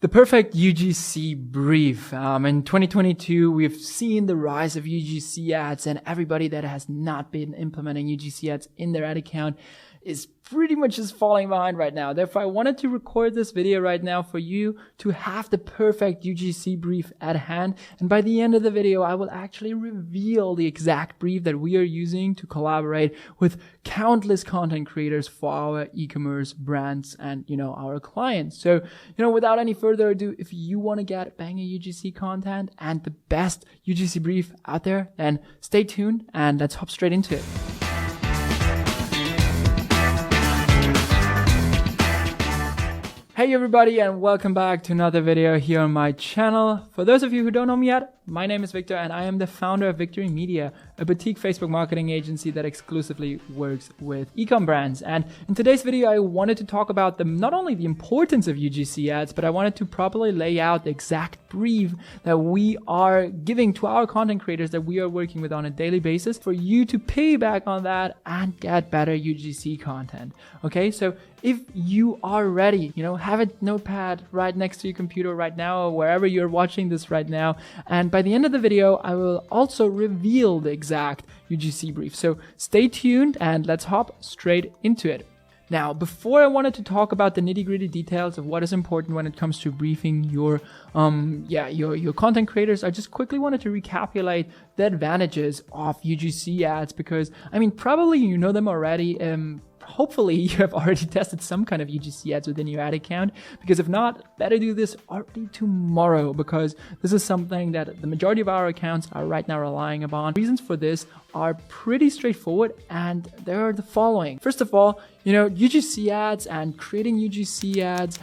The perfect UGC brief. In 2022, we've seen the rise of UGC ads, and everybody that has not been implementing UGC ads in their ad account is pretty much just falling behind right now. Therefore, I wanted to record this video right now for you to have the perfect UGC brief at hand. And by the end of the video, I will actually reveal the exact brief that we are using to collaborate with countless content creators for our e-commerce brands and, our clients. So, without any further ado, if you want to get banger UGC content and the best UGC brief out there, then stay tuned and let's hop straight into it. Hey everybody, and welcome back to another video here on my channel. For those of you who don't know me yet, my name is Victor and I am the founder of Victory Media, a boutique Facebook marketing agency that exclusively works with e-com brands. And in today's video, I wanted to talk about not only the importance of UGC ads, but I wanted to properly lay out the exact brief that we are giving to our content creators that we are working with on a daily basis for you to piggyback on that and get better UGC content. Okay, so if you are ready, have a notepad right next to your computer right now or wherever you're watching this right now. And by the end of the video, I will also reveal the exact UGC brief. So stay tuned and let's hop straight into it. Now, before I wanted to talk about the nitty-gritty details of what is important when it comes to briefing your content creators, I just quickly wanted to recapitulate the advantages of UGC ads because, probably you know them already. Hopefully you have already tested some kind of UGC ads within your ad account, because if not, better do this already tomorrow, because this is something that the majority of our accounts are right now relying upon. Reasons for this are pretty straightforward, and they are the following. First of all, UGC ads and creating UGC ads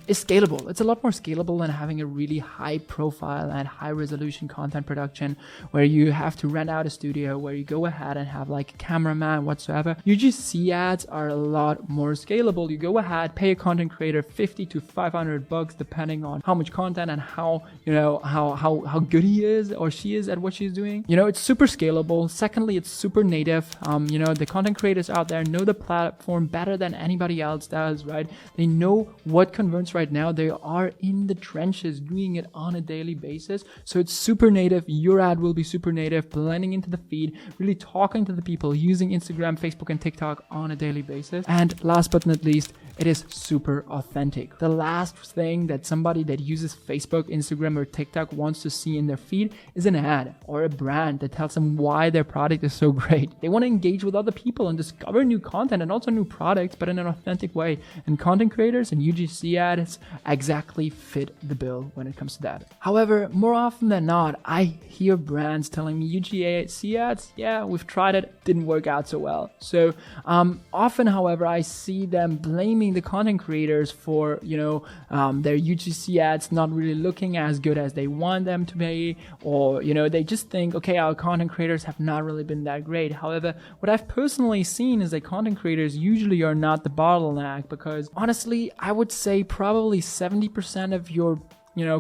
is scalable. It's a lot more scalable than having a really high profile and high resolution content production where you have to rent out a studio, where you go ahead and have like a cameraman whatsoever. UGC ads are a lot more scalable. You go ahead, pay a content creator $50 to $500 depending on how much content and how good he is or she is at what she's doing. It's super scalable. Secondly, it's super native. The content creators out there know the platform better than anybody else does, right? They know what converts right now. They are in the trenches doing it on a daily basis. So it's super native. Your ad will be super native, blending into the feed, really talking to the people, using Instagram, Facebook, and TikTok on a daily basis. And last but not least, it is super authentic. The last thing that somebody that uses Facebook, Instagram, or TikTok wants to see in their feed is an ad or a brand that tells them why their product is so great. They want to engage with other people and discover new content and also new products, but in an authentic way. And content creators and UGC ads exactly fit the bill when it comes to that. However, more often than not, I hear brands telling me UGC ads, yeah, we've tried it, didn't work out so well. So often, however, I see them blaming the content creators for their UGC ads not really looking as good as they want them to be, or they just think, okay, our content creators have not really been that great. However, what I've personally seen is that content creators usually are not the bottleneck, because honestly, I would say probably 70% of your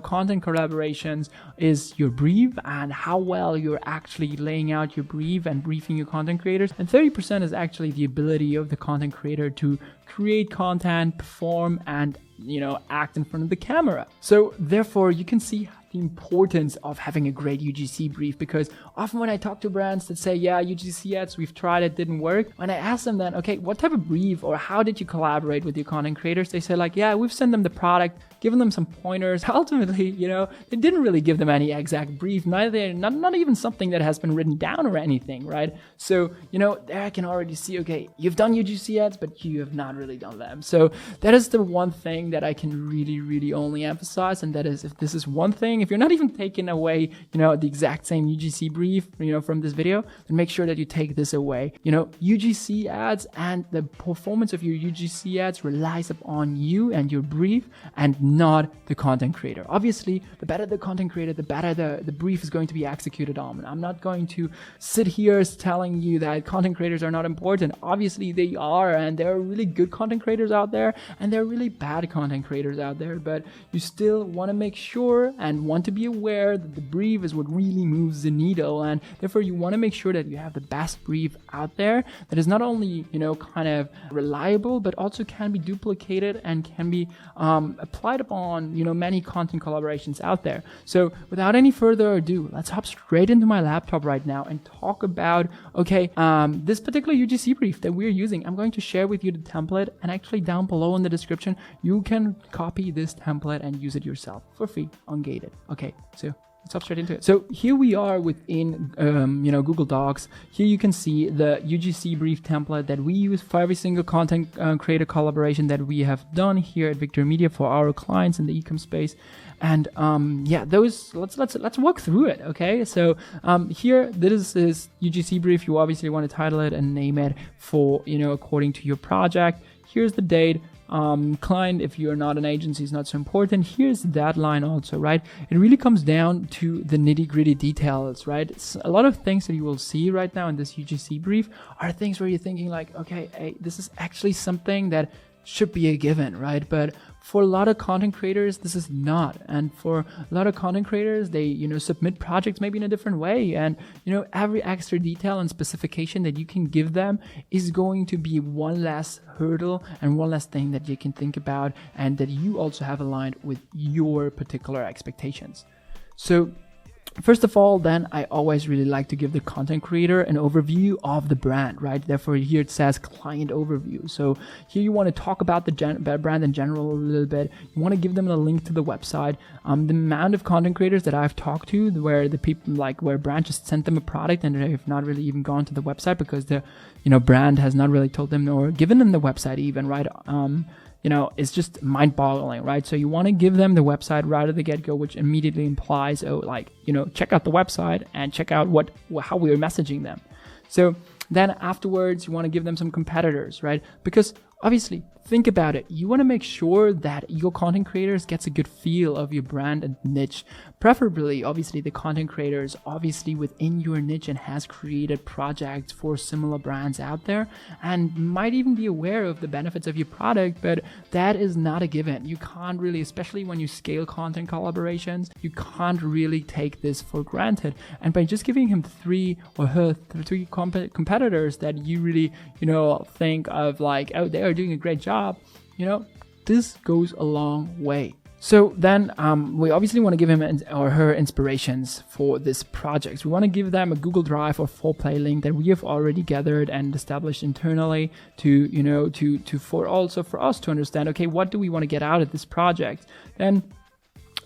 content collaborations is your brief and how well you're actually laying out your brief and briefing your content creators. And 30% is actually the ability of the content creator to create content, perform, and act in front of the camera. So therefore, you can see the importance of having a great UGC brief, because often when I talk to brands that say, yeah, UGC ads, we've tried it, didn't work. When I ask them then, okay, what type of brief or how did you collaborate with your content creators? They say like, yeah, we've sent them the product, given them some pointers. Ultimately, they didn't really give them any exact brief, neither, not even something that has been written down or anything, right? So, there I can already see, okay, you've done UGC ads, but you have not really done them. So that is the one thing that I can really, really only emphasize. And that is, if this is one thing, if you're not even taking away, the exact same UGC brief, from this video, then make sure that you take this away. UGC ads and the performance of your UGC ads relies upon you and your brief and not the content creator. Obviously, the better the content creator, the better the brief is going to be executed on. I'm not going to sit here telling you that content creators are not important. Obviously, they are, and there are really good content creators out there, and there are really bad content creators out there, but you still want to make sure and want to be aware that the brief is what really moves the needle, and therefore you want to make sure that you have the best brief out there that is not only, kind of reliable, but also can be duplicated and can be applied upon, many content collaborations out there. So without any further ado, let's hop straight into my laptop right now and talk about, this particular UGC brief that we're using. I'm going to share with you the template, and actually down below in the description, you can copy this template and use it yourself for free, ungated. Okay, so let's hop straight into it. So here we are within, Google Docs. Here you can see the UGC brief template that we use for every single content creator collaboration that we have done here at Victory Media for our clients in the e-com space. And those let's walk through it. Okay, so here this is UGC brief. You obviously want to title it and name it for according to your project. Here's the date. Client, if you're not an agency, is not so important. Here's the deadline also, right? It really comes down to the nitty-gritty details, right? It's a lot of things that you will see right now in this UGC brief are things where you're thinking like, okay, hey, this is actually something that should be a given, right? But for a lot of content creators, this is not. And for a lot of content creators, they, submit projects maybe in a different way. And, every extra detail and specification that you can give them is going to be one less hurdle and one less thing that you can think about, and that you also have aligned with your particular expectations. So first of all, then I always really like to give the content creator an overview of the brand, right? Therefore, here it says client overview. So here you want to talk about the brand in general a little bit. You want to give them a link to the website. The amount of content creators that I've talked to, where the people where brand just sent them a product and they've not really even gone to the website because the brand has not really told them or given them the website even, right? It's just mind-boggling, right? So you want to give them the website right at the get-go, which immediately implies, check out the website and check out how we're messaging them. So then afterwards, you want to give them some competitors, right? Because obviously, think about it. You want to make sure that your content creators gets a good feel of your brand and niche. Preferably, obviously, the content creators obviously within your niche and has created projects for similar brands out there and might even be aware of the benefits of your product, but that is not a given. You can't really, especially when you scale content collaborations, you can't really take this for granted. And by just giving him three or her three competitors that you really, think of like, oh, they are doing a great job, this goes a long way. So then we obviously want to give him or her inspirations for this project. We want to give them a Google Drive or full play link that we have already gathered and established internally for us to understand, okay, what do we want to get out of this project? Then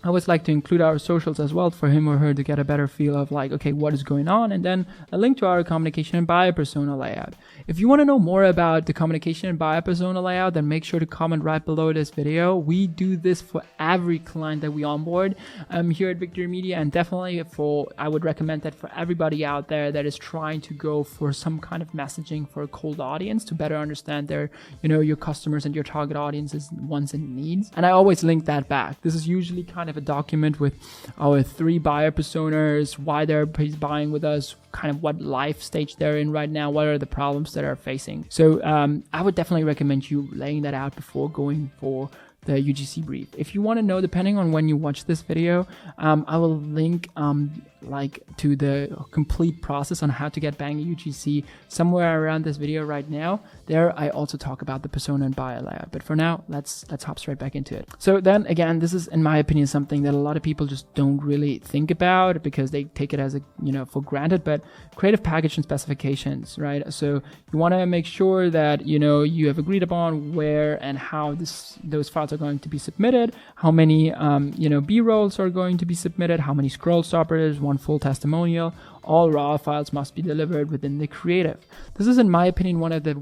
I always like to include our socials as well for him or her to get a better feel of like, okay, what is going on? And then a link to our communication and buyer persona layout. If you want to know more about the communication and buyer persona layout, then make sure to comment right below this video. We do this for every client that we onboard here at Victory Media, and definitely I would recommend that for everybody out there that is trying to go for some kind of messaging for a cold audience to better understand their, your customers and your target audience's wants and needs. And I always link that back. This is usually kind of a document with our 3 buyer personas, why they're buying with us, kind of what life stage they're in right now, what are the problems that are facing. So I would definitely recommend you laying that out before going for the UGC brief. If you want to know, depending on when you watch this video, I will link to the complete process on how to get bang UGC somewhere around this video right now. There I also talk about the persona and buyer layout, but for now let's hop straight back into it. So then again, this is in my opinion something that a lot of people just don't really think about because they take it as for granted, but creative package and specifications, right? So you want to make sure that you have agreed upon where and how those files are going to be submitted, how many B-rolls are going to be submitted, how many scroll stoppers, one full testimonial. All raw files must be delivered within the creative. This is in my opinion one of the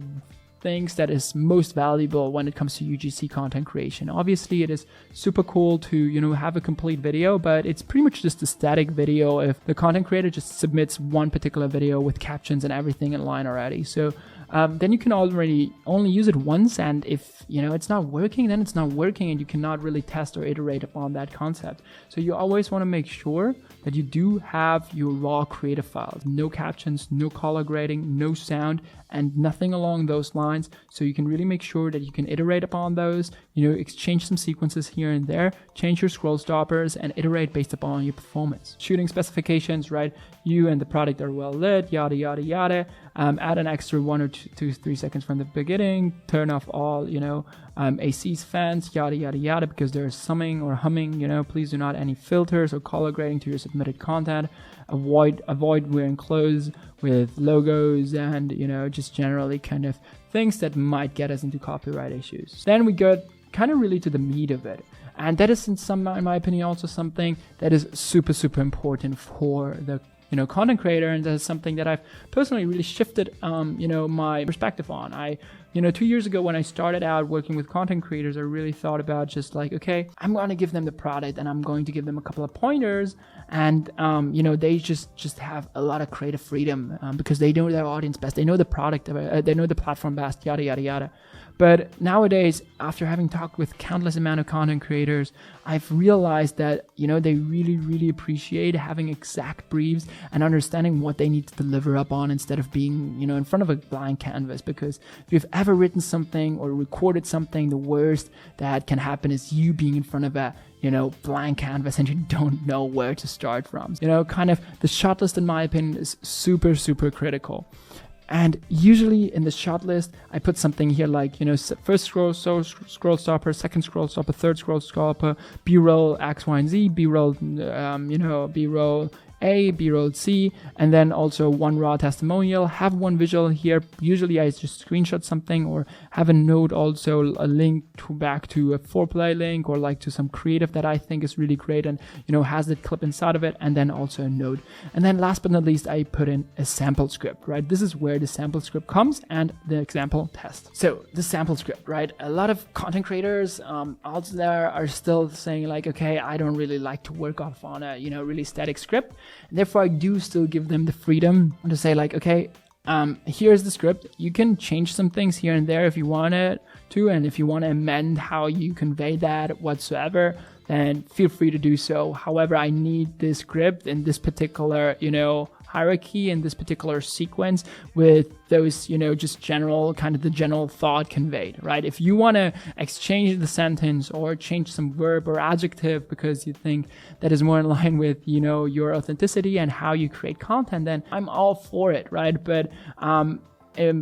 things that is most valuable when it comes to UGC content creation. Obviously it is super cool to have a complete video, but it's pretty much just a static video if the content creator just submits one particular video with captions and everything in line already. So then you can already only use it once, and if it's not working, then it's not working, and you cannot really test or iterate upon that concept. So you always want to make sure that you do have your raw creative files, no captions, no color grading, no sound, and nothing along those lines. So you can really make sure that you can iterate upon those, exchange some sequences here and there, change your scroll stoppers, and iterate based upon your performance. Shooting specifications, right? You and the product are well lit, yada, yada, yada. Add an extra 1 or 2, 3 seconds from the beginning, turn off all, ACs, fans, yada, yada, yada, because there's summing or humming, please do not any filters or color grading to your submitted content. Avoid wearing clothes with logos and, just generally kind of things that might get us into copyright issues. Then we go kind of really to the meat of it. And that is, in my opinion, also something that is super, super important for the content creator, and that's something that I've personally really shifted, my perspective on. 2 years ago when I started out working with content creators, I really thought about just like, okay, I'm going to give them the product and I'm going to give them a couple of pointers, and they just have a lot of creative freedom because they know their audience best, they know the product, they know the platform best, yada yada yada. But nowadays, after having talked with countless amount of content creators, I've realized that, they really, really appreciate having exact briefs and understanding what they need to deliver up on instead of being, in front of a blank canvas. Because if you've ever written something or recorded something, the worst that can happen is you being in front of a, blank canvas and you don't know where to start from. Kind of the shot list, in my opinion, is super, super critical. And usually in the shot list, I put something here like, first scroll stopper, second scroll stopper, third scroll stopper, B-roll X, Y, and Z, B-roll, B-roll A, B-roll C, and then also one raw testimonial, have one visual here. Usually I just screenshot something or have a note, also a link back to a foreplay link or like to some creative that I think is really great and, has that clip inside of it, and then also a note. And then last but not least, I put in a sample script, right? This is where the sample script comes and the example test. So the sample script, right? A lot of content creators out there are still saying like, okay, I don't really like to work off on a, really static script. And therefore, I do still give them the freedom to say like, okay, here's the script. You can change some things here and there if you wanted to, and if you want to amend how you convey that whatsoever, then feel free to do so. However, I need this script in this particular, hierarchy in this particular sequence with those, just general kind of the general thought conveyed, right? If you want to exchange the sentence or change some verb or adjective because you think that is more in line with, your authenticity and how you create content, then I'm all for it, right? But,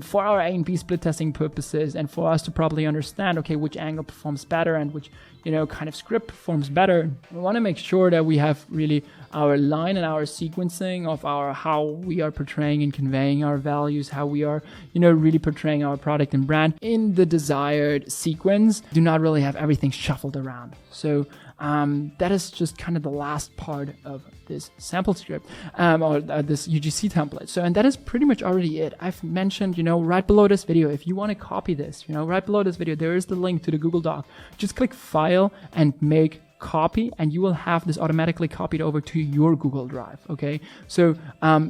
for our A&B split testing purposes and for us to probably understand, okay, which angle performs better and which, kind of script performs better, we want to make sure that we have really our line and our sequencing of how we are portraying and conveying our values, how we are, really portraying our product and brand in the desired sequence. Do not really have everything shuffled around. So that is just kind of the last part of this sample script or this UGC template. So, and that is pretty much already it. I've mentioned, right below this video, if you want to copy this, right below this video, there is the link to the Google Doc. Just click File and make copy, and you will have this automatically copied over to your Google Drive. Okay, so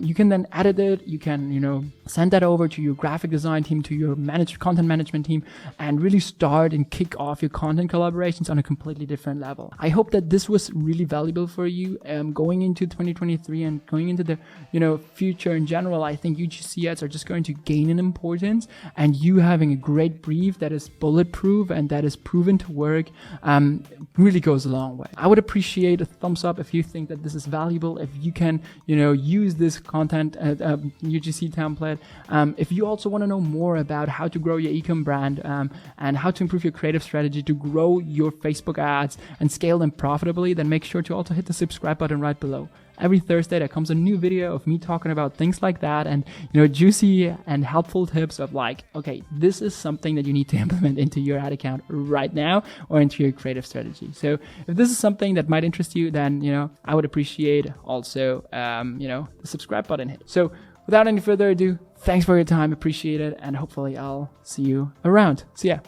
you can then edit it, you can send that over to your graphic design team, to your content management team, and really start and kick off your content collaborations on a completely different level. I hope that this was really valuable for you going into 2023 and going into the future in general. I think UGC ads are just going to gain in importance, and you having a great brief that is bulletproof and that is proven to work really goes a long way. I would appreciate a thumbs up if you think that this is valuable, if you can use this content UGC template. If you also want to know more about how to grow your e-com brand and how to improve your creative strategy to grow your Facebook ads and scale them profitably, then make sure to also hit the subscribe button right below. Every Thursday there comes a new video of me talking about things like that and juicy and helpful tips of like, okay, this is something that you need to implement into your ad account right now or into your creative strategy. So if this is something that might interest you, then I would appreciate also the subscribe button hit. So without any further ado, thanks for your time, appreciate it, and hopefully I'll see you around. See ya.